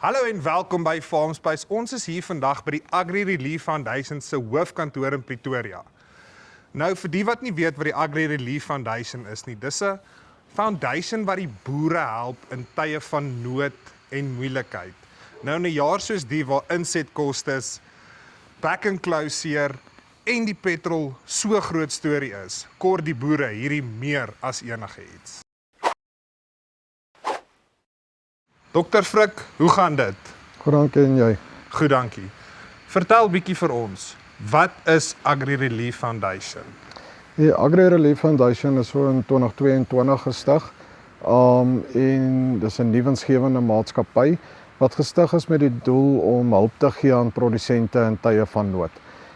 Hallo en welkom by Farmspice. Ons is hier vandag by die Agri Relief Foundation se hoofkantoor in Pretoria. Nou vir die wat nie weet wat die Agri Relief Foundation is nie, dis 'n foundation wat die boere help in tye van nood en moeilikheid. Nou in 'n jaar soos die waar insetkostes, back and closure en die petrol so groot storie is, kort die boere hierdie meer as enige iets. Dr. Frik, hoe gaan dit? Goed, dankie en jy. Goed, dankie. Vertel bietjie vir ons, wat is Agri Relief Foundation? Die Agri Relief Foundation is so in 2022 gestig. En dis 'n nuwensgewende maatskappy wat gestig is met die doel om hulp te gee aan produsente in tye van nood.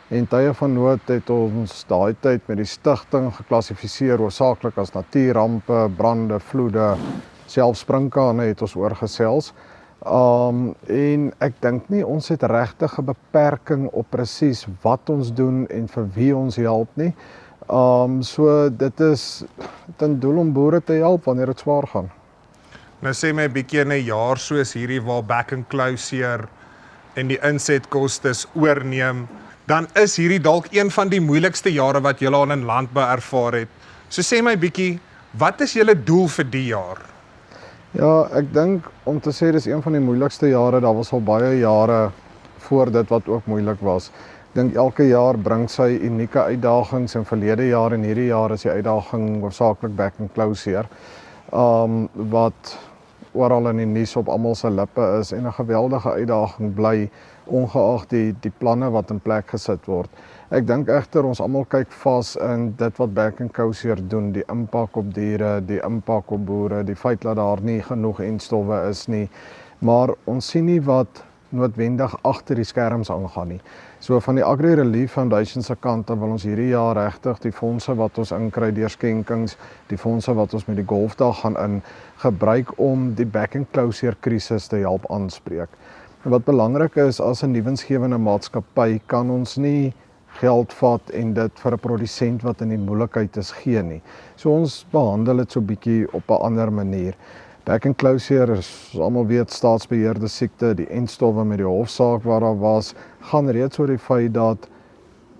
En tye van nood het ons daai tyd met die stigting geklassifiseer hoofsaaklik as natuurrampe, brande, vloede, selfs sprinkane het ons oorgesels. En ek dink nie ons het regtig 'n beperking op presies wat ons doen en vir wie ons help nie. So dit is ten doel om boere te help wanneer dit swaar gaan. Nou sê my 'n bietjie in 'n jaar soos hierdie waar back and closure en die insetkostes oorneem, dan is hierdie dalk een van die moeilikste jare wat julle al in landbou ervaar het. So sê my bietjie, wat is julle doel vir die jaar? Ja, ek dink om te sê dis een van die moeilikste jare, daar was al baie jare voor dit wat ook moeilik was. Ek dink elke jaar bring sy unieke uitdagings en verlede jaar en hierdie jaar is die uitdaging hoofsaaklik back and closure. Wat oral in die nuus op almal se lippe is en 'n geweldige uitdaging bly ongeag die planne wat in plek gesit word. Ek dink egter ons almal kyk vas in dit wat back and closure doen, die impak op diere, die impak op boere, die feit dat daar nie genoeg enstowwe is nie, maar ons sien nie wat noodwendig agter die skerms aangaan nie. So van die Agri Relief Foundation se kant wil ons hierdie jaar regtig die fondse wat ons inkry deur skenkings, die fondse wat ons met die golfdag gaan gebruik om die back and closure krisis te help aanspreek. En wat belangrik is, as 'n nuwensgewende maatskappy kan ons nie geld vat en dit vir 'n produsent wat in die moeilikheid is gee nie. So ons behandel dit so bietjie op 'n ander manier. Back and closure is, almal weet, staatsbeheerde siekte, die enstowwe met die hofsaak waar daar was, gaan reeds oor die feit dat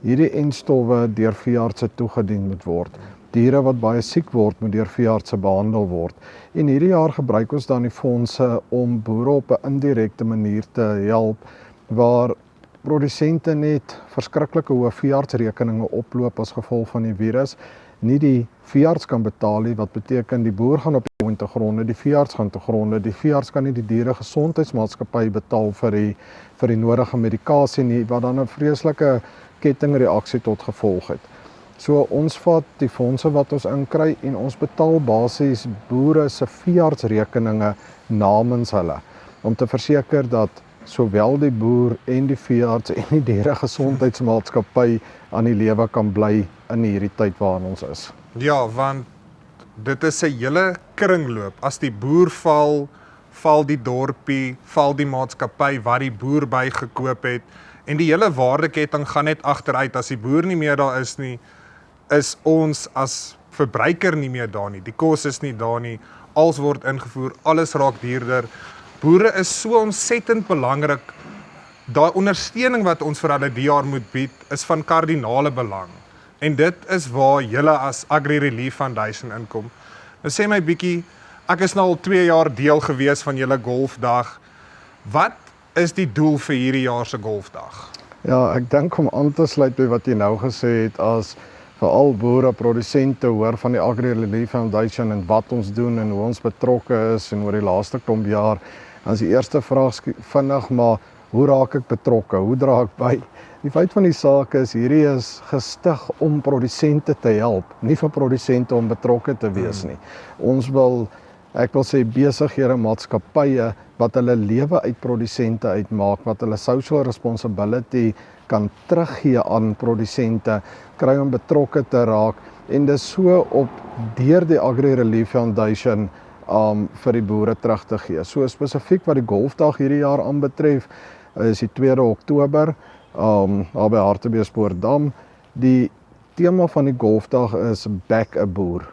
hierdie enstowwe deur veeartse toegedien moet word. Diere wat baie siek word, moet deur veeartse behandel word. En hierdie jaar gebruik ons dan die fondse om boere op 'n indirekte manier te help, waar produsente net verskriklike hoë veeartsrekeninge oploop as gevolg van die virus, nie die veearts kan betaal nie, wat beteken die boer gaan op die point te gronde, die veearts gaan te gronde, die veearts kan nie die dieregesondheidsmaatskappy betaal vir die nodige medikasie nie, wat dan 'n vreeslike kettingreaksie tot gevolg het. So ons vat die fondse wat ons inkry en ons betaal basies boere se veeartsrekeninge namens hulle, om te verseker dat sowel die boer en die veearts en die dieregesondheidsmaatskappy aan die lewe kan bly in hierdie tyd waarin ons is. Ja, want dit is 'n hele kringloop. As die boer val die dorpie, val die maatskappy wat die boer bygekoop het en die hele waardeketting gaan net agteruit. As die boer nie meer daar is nie, is ons as verbruiker nie meer daar nie. Die kos is nie daar nie. Alles word ingevoer, alles raak duurder. Boere is so ontsettend belangrik. Daai ondersteuning wat ons vir hulle die jaar moet bied, is van kardinale belang. En dit is waar julle as Agri Relief Foundation inkom. Nou sê my bietjie, ek is nou al 2 jaar deel gewees van julle golfdag. Wat is die doel vir hierdie jaar se golfdag? Ja, ek dink om aan te sluit by wat jy nou gesê het, as veral boere, produsente hoor van die Agri Relief Foundation en wat ons doen en hoe ons betrokke is en oor die laaste klomp jaar, dan is die eerste vraag vinnig, maar hoe raak ek betrokke? Hoe dra ek by? Die feit van die saak is, hierdie is gestig om produsente te help, nie vir produsente om betrokke te wees nie. Ons wil, ek wil sê, besighede, maatskappye wat hulle lewe uit produsente uitmaak, wat hulle social responsibility kan teruggee aan produsente, kry om betrokke te raak, en dis so op deur die Agri Relief Foundation vir die boere terug te gee. So spesifiek wat die golfdag hierdie jaar aanbetref, is die 2de Oktober, daar by Hartbeespoortdam. Die tema van die golfdag is Back 'n Boer.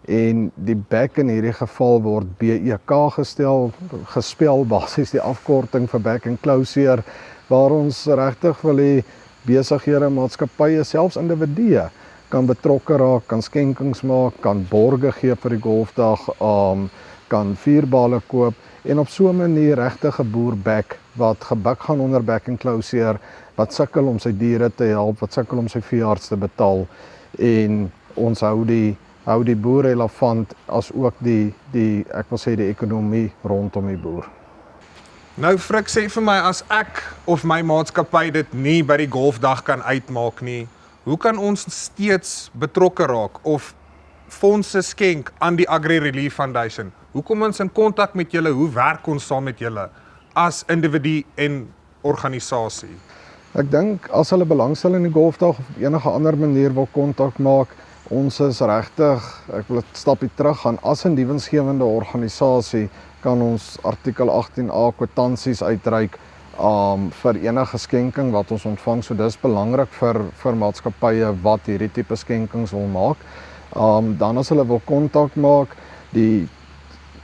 En die back in hierdie geval word BEK gespel, basies die afkorting vir back and closure, waar ons regtig wil hê besighede, maatskappye, selfs individue kan betrokke raak, kan skenkings maak, kan borge gee vir die golfdag, kan vuurbale koop en op so 'n manier regtig 'n boer back wat gebuk gaan onder back and closure, wat sukkel om sy diere te help, wat sukkel om sy veearts te betaal en ons hou die boer relevant as ook die ek wil sê die ekonomie rondom die boer. Nou Frik, sê vir my, as ek of my maatskappy dit nie by die golfdag kan uitmaak nie, hoe kan ons steeds betrokke raak of fondse skenk aan die Agri Relief Foundation? Hoe kom ons in kontak met julle? Hoe werk ons saam met julle as individu en organisasie? Ek dink as hulle belangstel in die golfdag of op enige ander manier wil kontak maak, ons is regtig, ek wil 'n stapie terug gaan, as 'n diensgewende organisasie kan ons artikel 18A kwitansies uitreik vir enige skenking wat ons ontvang. So dis belangrik vir maatskappye wat hierdie tipe skenkings wil maak. Dan as hulle wil kontak maak, die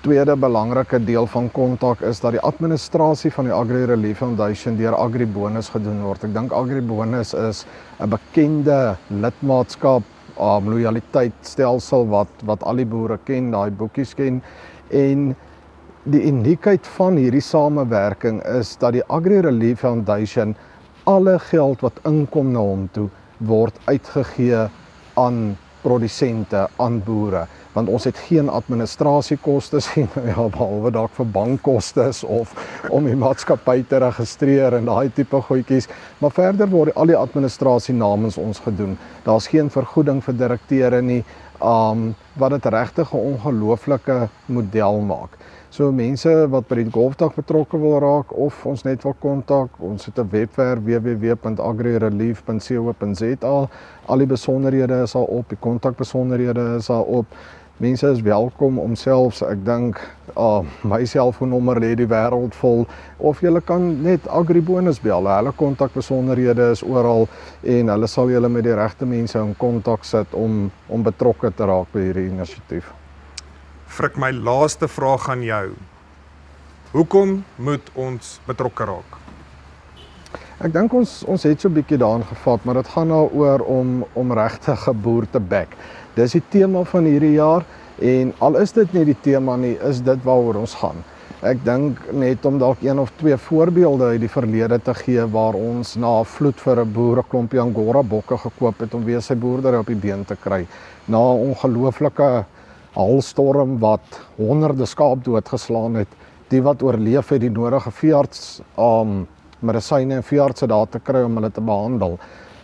tweede belangrike deel van kontak is dat die administrasie van die Agri Relief Foundation deur AgriBonus gedoen word. Ek dink AgriBonus is 'n bekende lidmaatskap loyaliteitsstelsel wat al die boere ken, daai boekies ken. En die uniekheid van hierdie samewerking is dat die Agri Relief Foundation alle geld wat inkom na hom toe word uitgegee aan produsente, aan boere, want ons het geen administrasiekostes nie, behalwe dalk vir bankkostes of om die maatskappy te registreer en daai tipe goedjies, maar verder word al die administrasie namens ons gedoen. Daar's geen vergoeding vir direkteure nie, wat dit regtig 'n ongelooflike model maak. So mense wat by die golfdag betrokke wil raak of ons net wil kontak, ons het 'n webwerf www.agrirelief.co.za. Al die besonderhede is daar op, die kontakbesonderhede is daar op. Mense is welkom om selfs, ek dink, my selfoonnommer lê die wêreld vol, of jy kan net AgriBonus bel. Hulle kontakbesonderhede is oral en hulle sal julle met die regte mense in kontak sit om betrokke te raak by hierdie inisiatief. Frik, my laaste vraag aan jou. Hoekom moet ons betrokke raak? Ek dink ons het so 'n bietjie daarin gevat, maar dit gaan daaroor om regtig 'n boer te back. Dis die tema van hierdie jaar en al is dit nie die tema nie, is dit waaroor ons gaan. Ek dink net om dalk een of twee voorbeelde uit die verlede te gee waar ons na 'n vloed vir 'n boer 'n klompie Angora bokke gekoop het om weer sy boerdery op die been te kry. Na 'n ongelooflike halstorm wat honderde skaap doodgeslaan het, die wat oorleef het die nodige veearts medisyne en veeartse daar te kry om hulle te behandel.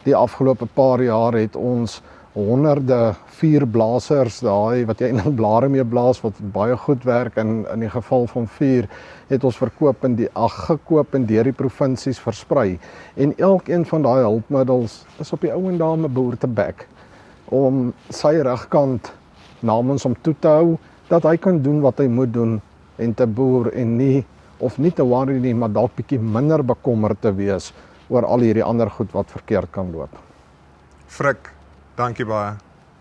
Die afgelope paar jaar het ons honderde vuurblasers, daai wat jy in 'n blare mee blaas wat baie goed werk in die geval van vuur, het ons gekoop en deur die provinsies versprei. En elkeen van daai hulpmiddels is op die ou en daar 'n boer te back om sy regkant namens hom toe te hou, dat hy kan doen wat hy moet doen en te boer en nie te worry nie, maar dalk bietjie minder bekommerd te wees oor al hierdie ander goed wat verkeerd kan loop. Frik, dankie baie.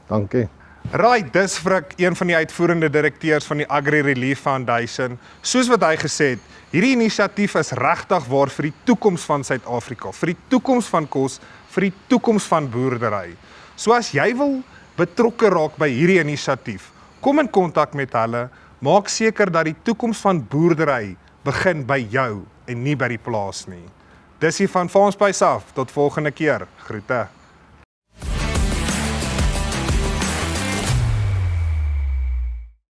Dankie. Right, dis Frik, een van die uitvoerende direkteurs van die Agri Relief Foundation. Soos wat hy gesê het, hierdie inisiatief is regtig waar vir die toekoms van Suid-Afrika, vir die toekoms van kos, vir die toekoms van boerdery. So as jy wil betrokke raak by hierdie inisiatief, kom in kontak met hulle, maak seker dat die toekoms van boerdery begin by jou en nie by die plaas nie. Dis hier van Farmspace af, tot volgende keer, groete.